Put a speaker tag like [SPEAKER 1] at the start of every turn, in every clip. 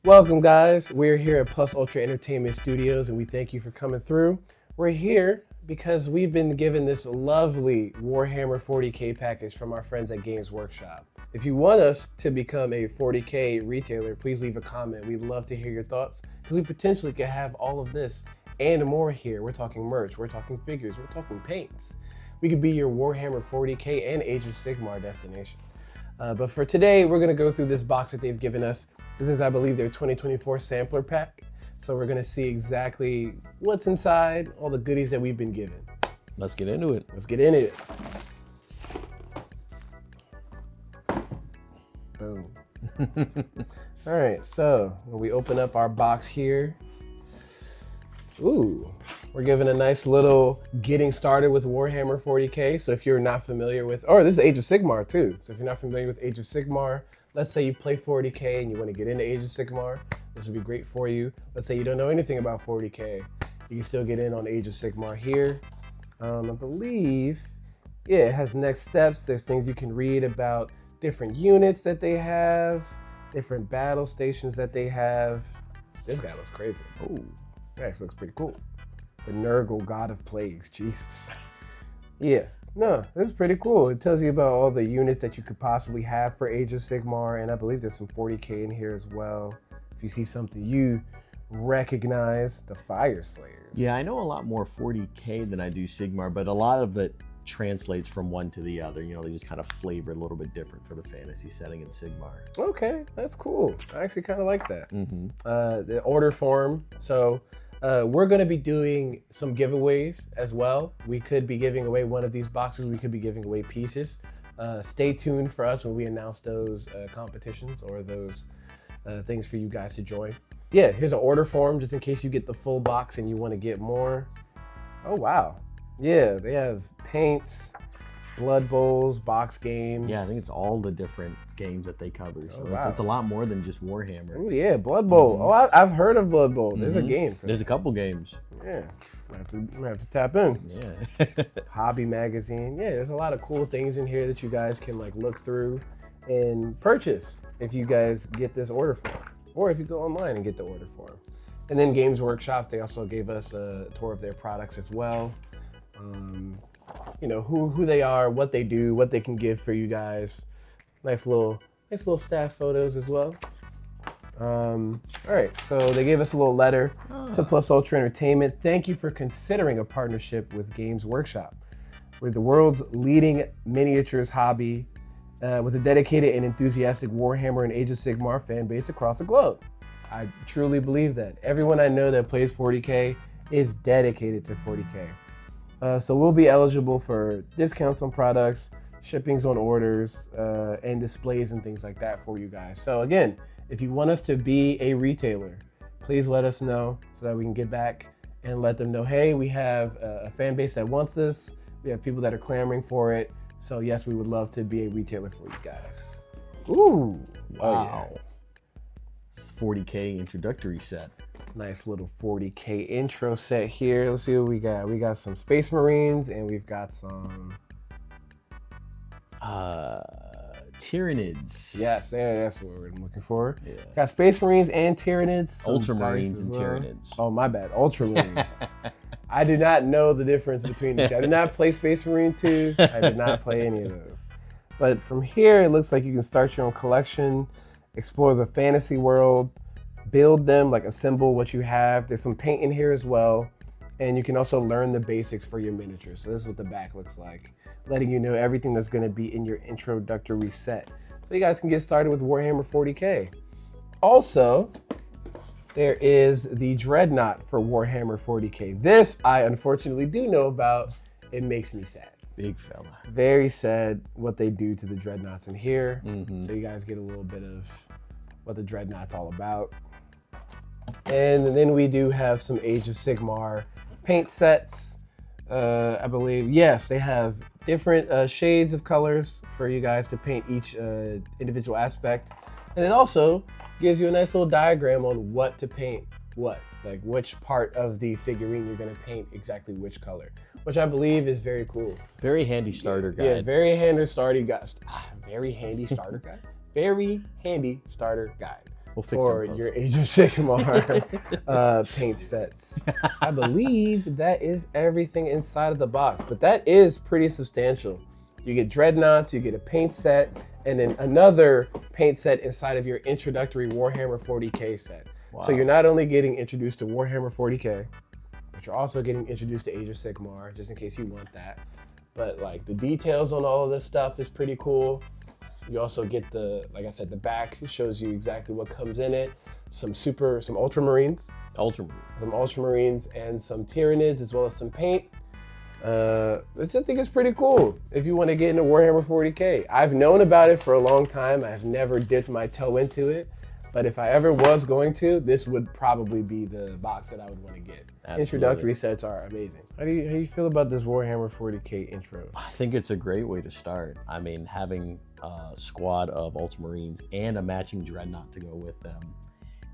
[SPEAKER 1] Welcome, guys. We're here at Plus Ultra Entertainment Studios, and we thank you for coming through. We're here because we've been given this lovely Warhammer 40K package from our friends at Games Workshop. If you want us to become a 40K retailer, please leave a comment. We'd love to hear your thoughts because we potentially could have all of this and more here. We're talking merch, we're talking figures, we're talking paints. We could be your Warhammer 40K and Age of Sigmar destination. But for today, we're going to go through this box that they've given us. This is, I believe, their 2024 sampler pack. So we're going to see exactly what's inside, all the goodies that we've been given.
[SPEAKER 2] Let's get into it.
[SPEAKER 1] Let's get into it. Boom. All right, so when we open up our box here, ooh, we're given a nice little getting started with Warhammer 40K. So if you're not familiar with, or this is Age of Sigmar too. So if you're not familiar with Age of Sigmar, let's say you play 40K and you want to get into Age of Sigmar, this would be great for you. Let's say you don't know anything about 40K, you can still get in on Age of Sigmar here. I believe, yeah, it has next steps. There's things you can read about different units that they have, different battle stations that they have. This guy looks crazy. Oh, that actually looks pretty cool. The Nurgle, God of Plagues, Jesus. Yeah, no, this is pretty cool. It tells you about all the units that you could possibly have for Age of Sigmar, and I believe there's some 40K in here as well. If you see something you recognize, the Fire Slayers.
[SPEAKER 2] Yeah, I know a lot more 40K than I do Sigmar, but a lot of it translates from one to the other. You know, they just kind of flavor a little bit different for the fantasy setting in Sigmar.
[SPEAKER 1] Okay, that's cool. I actually kind of like that. The order form. So we're going to be doing some giveaways as well. We could be giving away one of these boxes. We could be giving away pieces. Stay tuned for us when we announce those competitions or those things for you guys to join. Yeah, here's an order form just in case you get the full box and you want to get more. Oh, wow. Yeah, they have paints, blood bowls, box games.
[SPEAKER 2] Yeah, I think it's all the different games that they cover. So it's a lot more than just Warhammer.
[SPEAKER 1] Oh, yeah, Blood Bowl. Oh, I've heard of Blood Bowl. There's a game for
[SPEAKER 2] There's
[SPEAKER 1] that.
[SPEAKER 2] a couple games.
[SPEAKER 1] Yeah, I'm gonna have to tap in.
[SPEAKER 2] Yeah.
[SPEAKER 1] Hobby magazine. Yeah, there's a lot of cool things in here that you guys can like look through and purchase if you guys get this order form, or if you go online and get the order form. And then Games Workshop, they also gave us a tour of their products as well. You know who they are, what they do, what they can give for you guys. Nice little staff photos as well. All right, so they gave us a little letter to Plus Ultra Entertainment. Thank you for considering a partnership with Games Workshop. We're the world's leading miniatures hobby with a dedicated and enthusiastic Warhammer and Age of Sigmar fan base across the globe. I truly believe that. Everyone I know that plays 40K is dedicated to 40K. So we'll be eligible for discounts on products, shippings on orders, and displays and things like that for you guys. So again, if you want us to be a retailer, please let us know so that we can get back and let them know, hey, we have a fan base that wants this. We have people that are clamoring for it. So yes, we would love to be a retailer for you guys. Ooh,
[SPEAKER 2] Wow.
[SPEAKER 1] Oh, yeah.
[SPEAKER 2] It's the 40K introductory set.
[SPEAKER 1] Nice little 40K intro set here. Let's see what we got. We got some Space Marines and we've got some
[SPEAKER 2] Tyranids.
[SPEAKER 1] Yes, yeah, that's what we're looking for.
[SPEAKER 2] Yeah.
[SPEAKER 1] Got Space Marines and Tyranids.
[SPEAKER 2] Ultramarines and Tyranids.
[SPEAKER 1] Oh, my bad. Ultramarines. I do not know the difference between the two. I did not play Space Marine 2. I did not play any of those. But from here, it looks like you can start your own collection, explore the fantasy world, build them, like assemble what you have. There's some paint in here as well. And you can also learn the basics for your miniature. So this is what the back looks like, letting you know everything that's gonna be in your introductory set. So you guys can get started with Warhammer 40K. Also, there is the Dreadnought for Warhammer 40K. This I unfortunately do know about. It makes me sad.
[SPEAKER 2] Big fella.
[SPEAKER 1] Very sad what they do to the Dreadnoughts in here.
[SPEAKER 2] Mm-hmm.
[SPEAKER 1] So you guys get a little bit of what the Dreadnought's all about. And then we do have some Age of Sigmar paint sets. I believe, yes, they have different shades of colors for you guys to paint each individual aspect. And it also gives you a nice little diagram on what to paint what, like which part of the figurine you're gonna paint exactly which color, which I believe is very cool.
[SPEAKER 2] Very handy starter guide.
[SPEAKER 1] Yeah, very handy starter guide. Very handy starter guide. Very handy starter guide.
[SPEAKER 2] We'll fix
[SPEAKER 1] for
[SPEAKER 2] them
[SPEAKER 1] your Age of Sigmar paint sets. I believe that is everything inside of the box, but that is pretty substantial. You get dreadnoughts, you get a paint set, and then another paint set inside of your introductory Warhammer 40K set.
[SPEAKER 2] Wow.
[SPEAKER 1] So you're not only getting introduced to Warhammer 40K, but you're also getting introduced to Age of Sigmar, just in case you want that. But like the details on all of this stuff is pretty cool. You also get the, like I said, the back shows you exactly what comes in it. Some Ultramarines. Some Ultramarines and some Tyranids, as well as some paint. Which I think is pretty cool if you want to get into Warhammer 40K. I've known about it for a long time. I've never dipped my toe into it. But if I ever was going to, this would probably be the box that I would want to get. Absolutely. Introductory sets are amazing. How do you feel about this Warhammer 40K intro?
[SPEAKER 2] I think it's a great way to start. I mean, having a squad of Ultramarines and a matching Dreadnought to go with them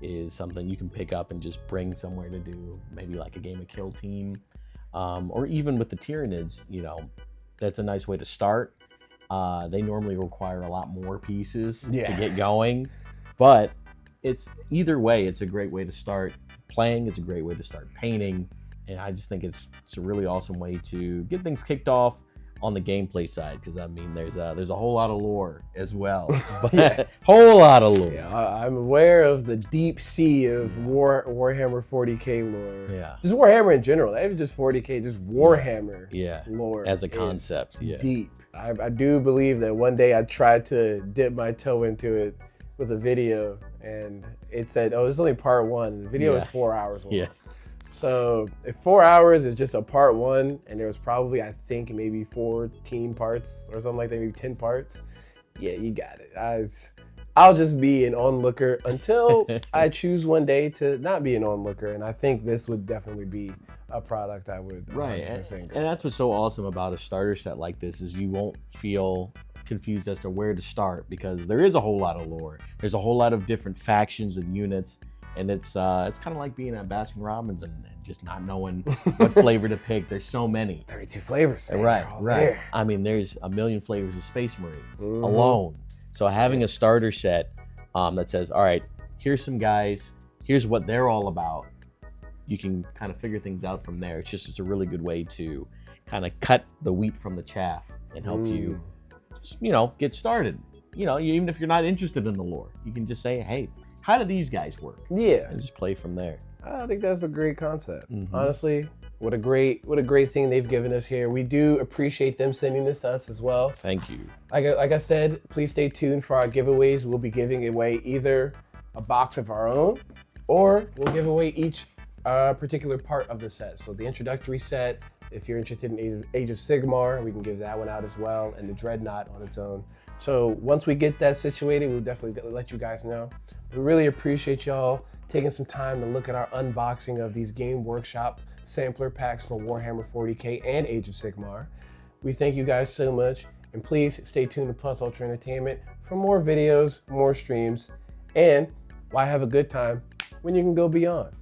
[SPEAKER 2] is something you can pick up and just bring somewhere to do, maybe like a game of Kill Team, or even with the Tyranids, you know, that's a nice way to start. They normally require a lot more pieces to get going, but it's either way, it's a great way to start playing. It's a great way to start painting. And I just think it's a really awesome way to get things kicked off on the gameplay side. Cause I mean, there's a whole lot of lore as well, but whole lot of lore.
[SPEAKER 1] Yeah, I'm aware of the deep sea of Warhammer 40K lore.
[SPEAKER 2] Yeah.
[SPEAKER 1] Just Warhammer in general. Not even just 40K, just Warhammer lore.
[SPEAKER 2] As a concept,
[SPEAKER 1] deep. I do believe that one day I tried to dip my toe into it with a video, and it said, oh, it's only part one. And the video is 4 hours long. So if 4 hours is just a part one, and there was probably, I think, maybe 14 parts or something like that, maybe 10 parts, yeah, you got it. I'll just be an onlooker until I choose one day to not be an onlooker, and I think this would definitely be a product I would
[SPEAKER 2] and that's what's so awesome about a starter set like this is you won't feel confused as to where to start, because there is a whole lot of lore. There's a whole lot of different factions and units, and it's kind of like being at Baskin Robbins and just not knowing what flavor to pick. There's so many.
[SPEAKER 1] 32 flavors. Man.
[SPEAKER 2] Right.
[SPEAKER 1] There.
[SPEAKER 2] I mean, there's a million flavors of Space Marines alone. So having a starter set that says, all right, here's some guys, here's what they're all about. You can kind of figure things out from there. It's a really good way to kind of cut the wheat from the chaff and help you, you know, get started. You know, even if you're not interested in the lore, you can just say, hey, how do these guys work?
[SPEAKER 1] Yeah.
[SPEAKER 2] And just play from there.
[SPEAKER 1] I think that's a great concept. Honestly, what a great thing they've given us here. We do appreciate them sending this to us as well.
[SPEAKER 2] Thank you.
[SPEAKER 1] Like I said, please stay tuned for our giveaways. We'll be giving away either a box of our own, or we'll give away each particular part of the set. So the introductory set, if you're interested in Age of Sigmar, we can give that one out as well, and the Dreadnought on its own. So once we get that situated, we'll definitely let you guys know. We really appreciate y'all taking some time to look at our unboxing of these Game Workshop sampler packs for Warhammer 40K and Age of Sigmar. We thank you guys so much, and please stay tuned to Plus Ultra Entertainment for more videos, more streams, and why have a good time when you can go beyond?